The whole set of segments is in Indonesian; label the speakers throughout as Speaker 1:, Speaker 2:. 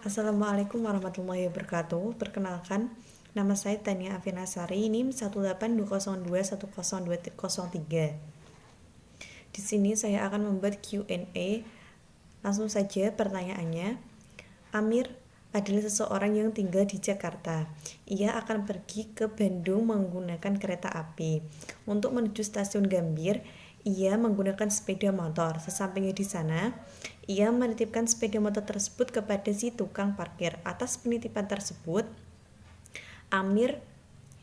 Speaker 1: Assalamualaikum warahmatullahi wabarakatuh. Perkenalkan, nama saya Tania Afinasari, NIM 182021023. Di sini saya akan membuat Q&A. Langsung saja pertanyaannya. Amir adalah seseorang yang tinggal di Jakarta. Ia akan pergi ke Bandung menggunakan kereta api. Untuk menuju stasiun Gambir, ia menggunakan sepeda motor. Sesampainya di sana, ia menitipkan sepeda motor tersebut kepada si tukang parkir. Atas penitipan tersebut, Amir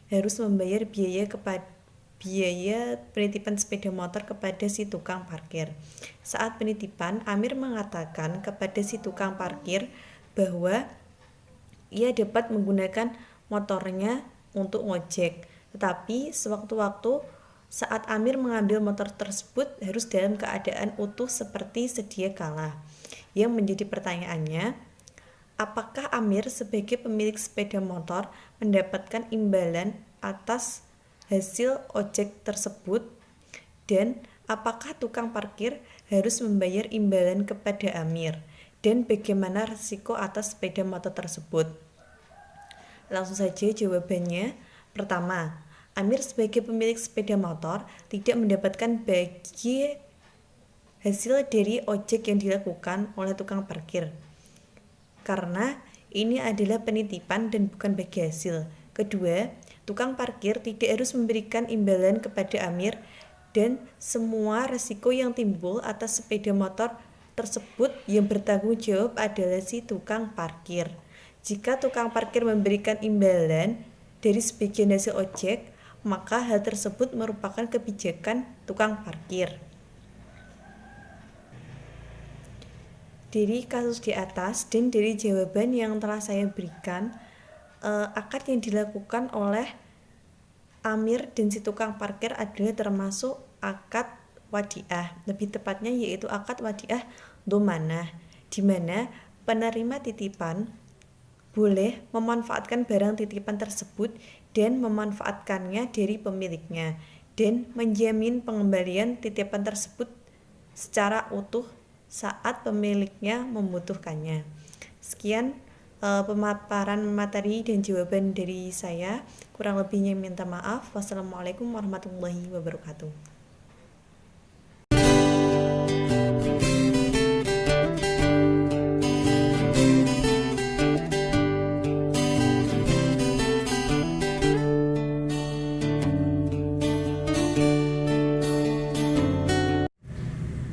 Speaker 1: harus membayar biaya penitipan sepeda motor kepada si tukang parkir. Saat penitipan, Amir mengatakan kepada si tukang parkir bahwa ia dapat menggunakan motornya untuk ngojek. Tetapi sewaktu-waktu saat Amir mengambil motor tersebut harus dalam keadaan utuh seperti sedia kala. Yang menjadi pertanyaannya, apakah Amir sebagai pemilik sepeda motor mendapatkan imbalan atas hasil ojek tersebut? Dan apakah tukang parkir harus membayar imbalan kepada Amir? Dan bagaimana risiko atas sepeda motor tersebut? Langsung saja jawabannya. Pertama, Amir sebagai pemilik sepeda motor tidak mendapatkan bagi hasil dari ojek yang dilakukan oleh tukang parkir, karena ini adalah penitipan dan bukan bagi hasil. Kedua, tukang parkir tidak harus memberikan imbalan kepada Amir dan semua resiko yang timbul atas sepeda motor tersebut yang bertanggung jawab adalah si tukang parkir. Jika tukang parkir memberikan imbalan dari sebagian hasil ojek, maka hal tersebut merupakan kebijakan tukang parkir. Dari kasus di atas dan dari jawaban yang telah saya berikan, akad yang dilakukan oleh Amir dan si tukang parkir adalah termasuk akad wadiah, lebih tepatnya yaitu akad wadiah domanah, di mana penerima titipan boleh memanfaatkan barang titipan tersebut dan memanfaatkannya dari pemiliknya dan menjamin pengembalian titipan tersebut secara utuh saat pemiliknya membutuhkannya. Sekian pemaparan materi dan jawaban dari saya. Kurang lebihnya minta maaf. Wassalamualaikum warahmatullahi wabarakatuh.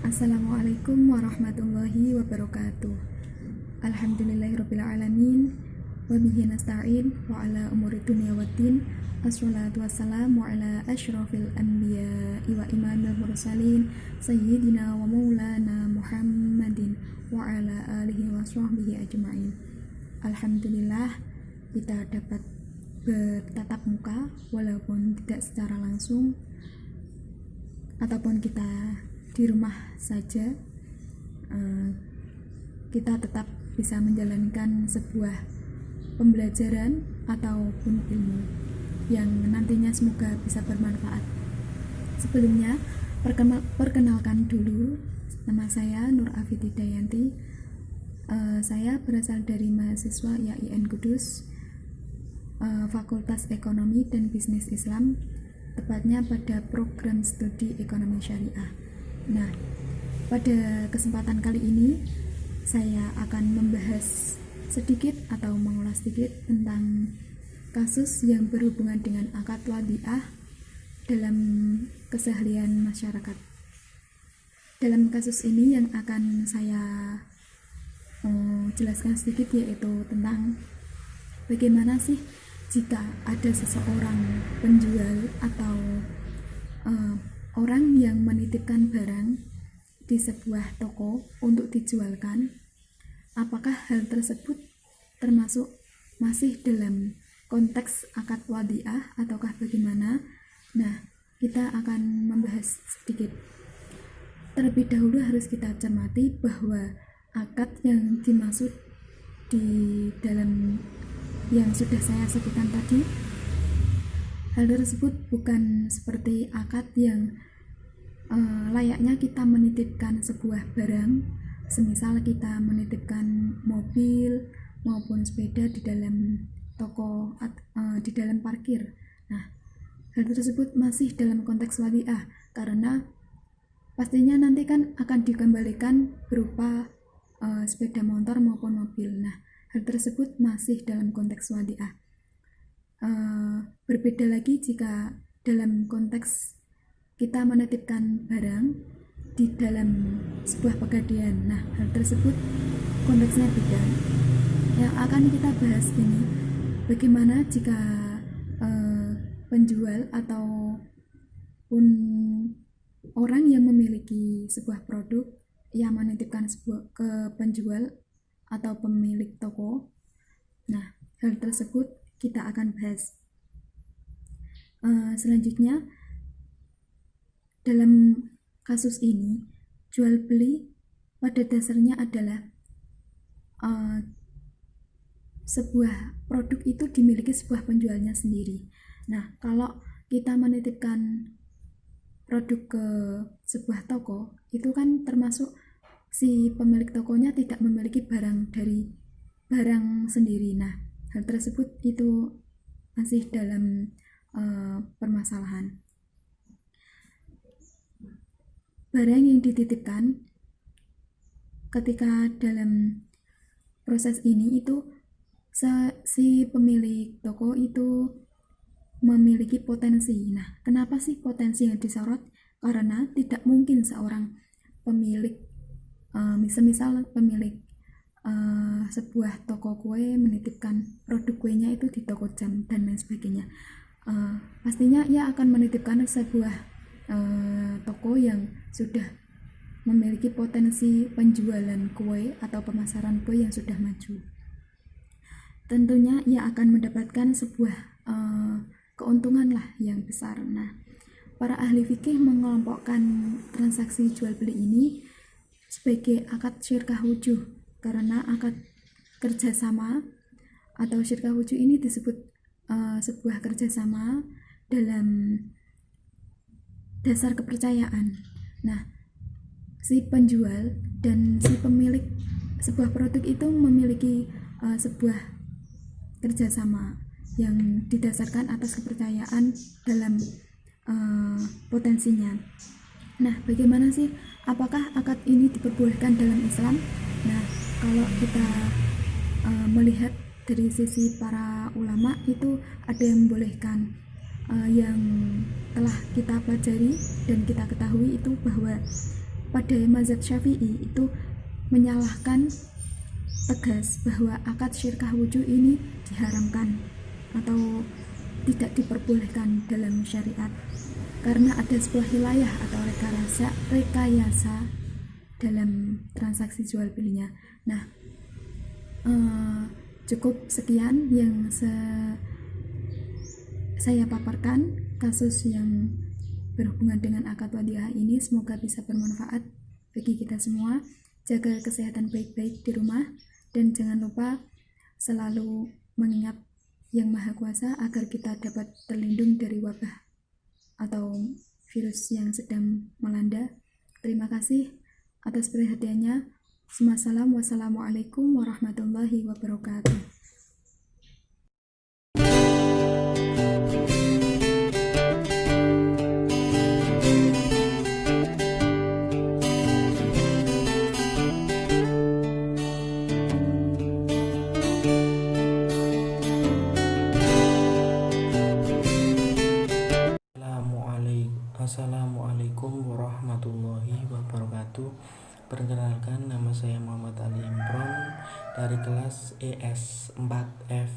Speaker 2: Assalamualaikum warahmatullahi wabarakatuh. Alhamdulillahirrabbilalamin. Wabihi nasta'in wa ala umuri dunia waddin. Assalatu wassalamu ala ashrafil anbiya wa imamil mursalin Sayyidina wa maulana Muhammadin wa ala alihi wa sahbihi ajma'in. Alhamdulillah kita dapat bertatap muka walaupun tidak secara langsung ataupun kita di rumah saja, kita tetap bisa menjalankan sebuah pembelajaran ataupun ilmu yang nantinya semoga bisa bermanfaat. Sebelumnya, perkenalkan dulu, nama saya Nur Afiti Dayanti. Saya berasal dari mahasiswa IAIN Kudus, Fakultas Ekonomi dan Bisnis Islam, tepatnya pada program studi Ekonomi Syariah. Nah, pada kesempatan kali ini saya akan membahas sedikit atau mengulas sedikit tentang kasus yang berhubungan dengan akad wadiah dalam keseharian masyarakat. Dalam kasus ini yang akan saya jelaskan sedikit yaitu tentang bagaimana sih jika ada seseorang penjual atau orang yang menitipkan barang di sebuah toko untuk dijualkan, apakah hal tersebut termasuk masih dalam konteks akad wadiah ataukah bagaimana? Nah, kita akan membahas sedikit. Terlebih dahulu harus kita cermati bahwa akad yang dimaksud di dalam yang sudah saya sebutkan tadi, hal tersebut bukan seperti akad yang layaknya kita menitipkan sebuah barang, semisal kita menitipkan mobil, maupun sepeda di dalam toko di dalam parkir. Nah, hal tersebut masih dalam konteks wadiah karena pastinya nanti kan akan dikembalikan berupa sepeda motor maupun mobil. Nah, hal tersebut masih dalam konteks wadiah. Berbeda lagi jika dalam konteks kita menitipkan barang di dalam sebuah pegadaian. Nah, hal tersebut konteksnya beda. Yang akan kita bahas ini, bagaimana jika penjual ataupun orang yang memiliki sebuah produk yang menitipkan ke penjual atau pemilik toko. Nah, hal tersebut kita akan bahas. Selanjutnya, dalam kasus ini, jual beli pada dasarnya adalah sebuah produk itu dimiliki sebuah penjualnya sendiri. Nah, kalau kita menitipkan produk ke sebuah toko, itu kan termasuk si pemilik tokonya tidak memiliki barang dari barang sendiri. Nah, hal tersebut itu masih dalam permasalahan. Barang yang dititipkan ketika dalam proses ini itu si pemilik toko itu memiliki potensi. Nah, kenapa sih potensi yang disorot? Karena tidak mungkin seorang pemilik misal pemilik sebuah toko kue menitipkan produk kuenya itu di toko jam dan lain sebagainya. Pastinya ia akan menitipkan sebuah toko yang sudah memiliki potensi penjualan kue atau pemasaran kue yang sudah maju. Tentunya ia akan mendapatkan sebuah keuntungan lah yang besar. Nah, para ahli fikih mengelompokkan transaksi jual beli ini sebagai akad syirkah wujuh, karena akad kerjasama atau syirkah wujuh ini disebut sebuah kerjasama dalam dasar kepercayaan. Nah, si penjual dan si pemilik sebuah produk itu memiliki sebuah kerjasama yang didasarkan atas kepercayaan dalam potensinya. Nah, bagaimana sih? Apakah akad ini diperbolehkan dalam Islam? Nah, kalau kita melihat dari sisi para ulama itu ada yang membolehkan. Yang telah kita pelajari dan kita ketahui itu bahwa pada mazhab Syafi'i itu menyalahkan tegas bahwa akad syirkah wujuh ini diharamkan atau tidak diperbolehkan dalam syariat karena ada sebuah wilayah atau rekayasa dalam transaksi jual belinya. Nah, cukup sekian yang saya paparkan kasus yang berhubungan dengan akad wadiah ini. Semoga bisa bermanfaat bagi kita semua. Jaga kesehatan baik-baik di rumah dan jangan lupa selalu mengingat Yang Maha Kuasa agar kita dapat terlindung dari wabah atau virus yang sedang melanda. Terima kasih atas perhatiannya. Wassalamualaikum warahmatullahi wabarakatuh.
Speaker 3: Assalamualaikum warahmatullahi wabarakatuh. Perkenalkan, nama saya Muhammad Ali Imron dari kelas ES 4F,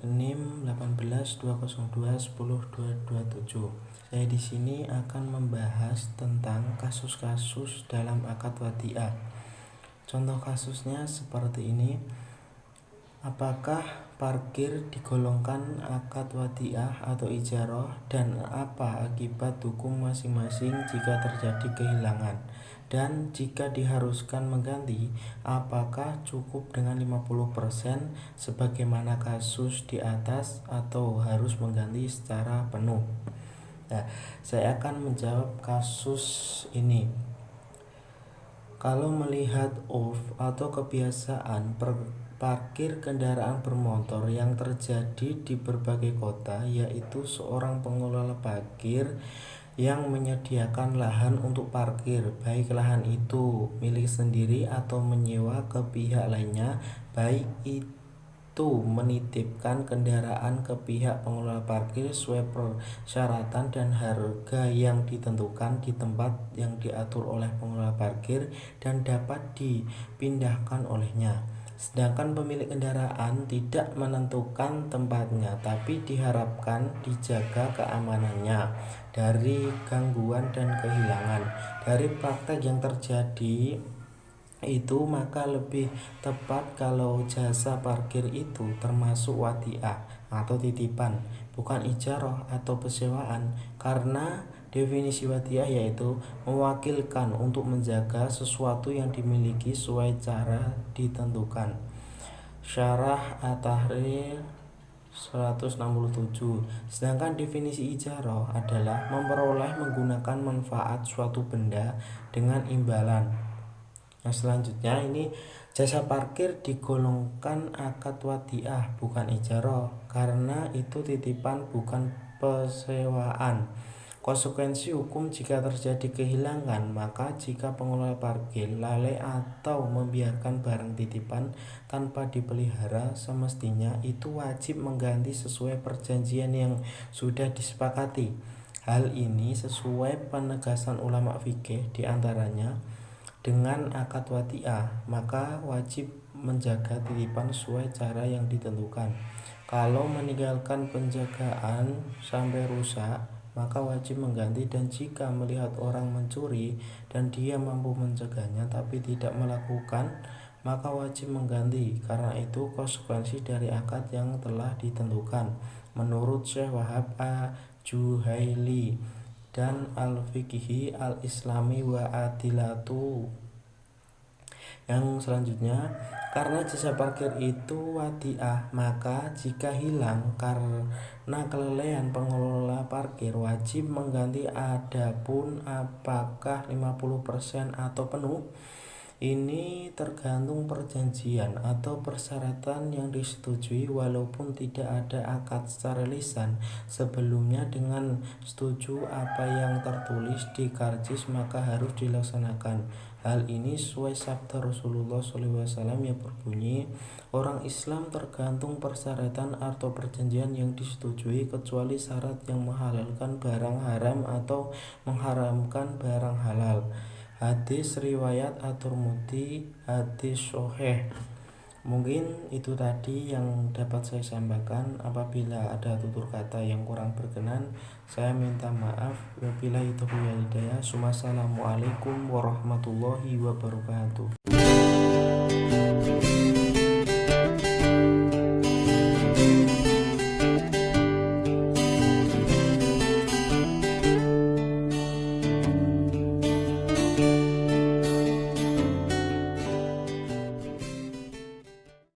Speaker 3: NIM 18202102227. Saya di sini akan membahas tentang kasus-kasus dalam akad wadiah. Contoh kasusnya seperti ini. Apakah parkir digolongkan akad wadiah atau ijarah, dan apa akibat hukum masing-masing jika terjadi kehilangan? Dan jika diharuskan mengganti, apakah cukup dengan 50% sebagaimana kasus di atas atau harus mengganti secara penuh? Nah, saya akan menjawab kasus ini. Kalau melihat urf atau kebiasaan parkir kendaraan bermotor yang terjadi di berbagai kota, yaitu seorang pengelola parkir yang menyediakan lahan untuk parkir, baik lahan itu milik sendiri atau menyewa ke pihak lainnya, baik itu menitipkan kendaraan ke pihak pengelola parkir sesuai persyaratan dan harga yang ditentukan di tempat yang diatur oleh pengelola parkir dan dapat dipindahkan olehnya. Sedangkan pemilik kendaraan tidak menentukan tempatnya, tapi diharapkan dijaga keamanannya dari gangguan dan kehilangan. Dari praktek yang terjadi itu, maka lebih tepat kalau jasa parkir itu termasuk wadiah atau titipan, bukan ijarah atau persewaan, karena definisi wadiah yaitu mewakilkan untuk menjaga sesuatu yang dimiliki sesuai cara ditentukan. Syarah At-Tahrir 167. Sedangkan definisi ijarah adalah memperoleh menggunakan manfaat suatu benda dengan imbalan. Nah, selanjutnya ini jasa parkir digolongkan akad wadiah bukan ijarah karena itu titipan bukan persewaan. Konsekuensi hukum jika terjadi kehilangan, maka jika pengelola parkir lalai atau membiarkan barang titipan tanpa dipelihara semestinya, itu wajib mengganti sesuai perjanjian yang sudah disepakati. Hal ini sesuai penegasan ulama fikih diantaranya dengan akad wadiah, maka wajib menjaga titipan sesuai cara yang ditentukan. Kalau meninggalkan penjagaan sampai rusak, maka wajib mengganti, dan jika melihat orang mencuri dan dia mampu mencegahnya tapi tidak melakukan, maka wajib mengganti. Karena itu konsekuensi dari akad yang telah ditentukan. Menurut Syekh Wahab Juhaili dan Al-Fiqhi Al-Islami wa Adilatu. Yang selanjutnya, karena jasa parkir itu wadiah, maka jika hilang karena kelalaian pengelola parkir wajib mengganti. Adapun apakah 50% atau penuh, ini tergantung perjanjian atau persyaratan yang disetujui. Walaupun tidak ada akad secara lisan sebelumnya, dengan setuju apa yang tertulis di karcis maka harus dilaksanakan. Hal ini sesuai sabda Rasulullah SAW yang berbunyi, orang Islam tergantung persyaratan atau perjanjian yang disetujui kecuali syarat yang menghalalkan barang haram atau mengharamkan barang halal. Hadis riwayat At-Tirmidzi, hadis sahih. Mungkin itu tadi yang dapat saya sampaikan. Apabila ada tutur kata yang kurang berkenan, saya minta maaf. Wabillahi taufiq wal hidayah. Wassalamualaikum warahmatullahi wabarakatuh.